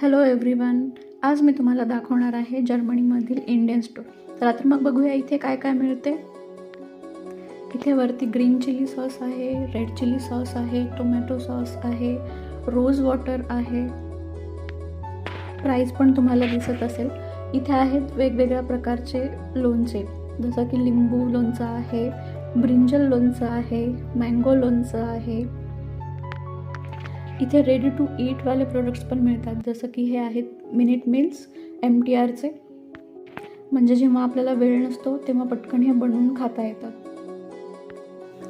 Hello everyone, आज मी तुम्हाला दाखवणार आहे जर्मनीमधील इंडियन स्टोर. तर मग बघूया इथे काय काय मिळते. इथे वरती ग्रीन चिली सॉस आहे, रेड चिली सॉस आहे, टोमॅटो सॉस आहे, रोज वॉटर आहे. प्राईस पण तुम्हाला दिसत असेल. इथे आहेत वेगवेगळ्या प्रकारचे लोणचे, जसं की लिंबू लोणचं आहे, ब्रिंजल लोणचं आहे, मँगो लोणचं आहे. इथे रेडी टू ईट वाले प्रोडक्ट्स पण मिळतात, जसं की हे आहेत मिनिट मील्स MTRचे. म्हणजे जेव्हा आपल्याला वेळ नसतो तेव्हा पटकन हे बनवून खाता येतात.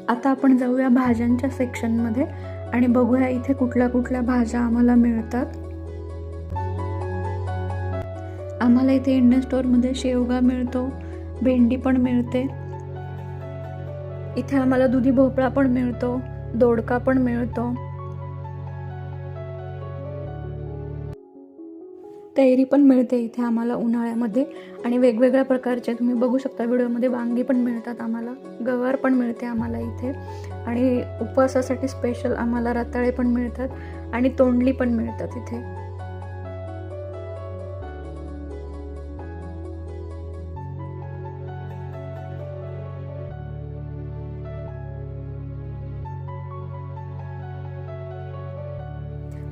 आता आपण जाऊया भाज्यांच्या सेक्शनमध्ये आणि बघूया इथे कुठल्या कुठल्या भाज्या आम्हाला मिळतात. आम्हाला इथे इंडियन स्टोअरमध्ये शेवगा मिळतो, भेंडी पण मिळते. इथे आम्हाला दुधी भोपळा पण मिळतो, दोडका पण मिळतो, कैरी पण मिळते इथे आम्हाला उन्हाळ्यामध्ये. आणि वेगवेगळ्या प्रकारचे तुम्ही बघू शकता व्हिडिओमध्ये वांगी पण मिळतात आम्हाला, गवार पण मिळते आम्हाला इथे. आणि उपवासासाठी स्पेशल आम्हाला रताळे पण मिळतात आणि तोंडली पण मिळतात इथे.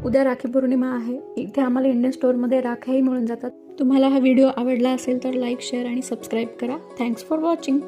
उद्या राखी पौर्णिमा आहे. इथे आम्हाला इंडियन स्टोअरमध्ये राख्याही मिळून जातात. तुम्हाला हा व्हिडिओ आवडला असेल तर लाईक, शेअर आणि सबस्क्राईब करा. Thanks for watching.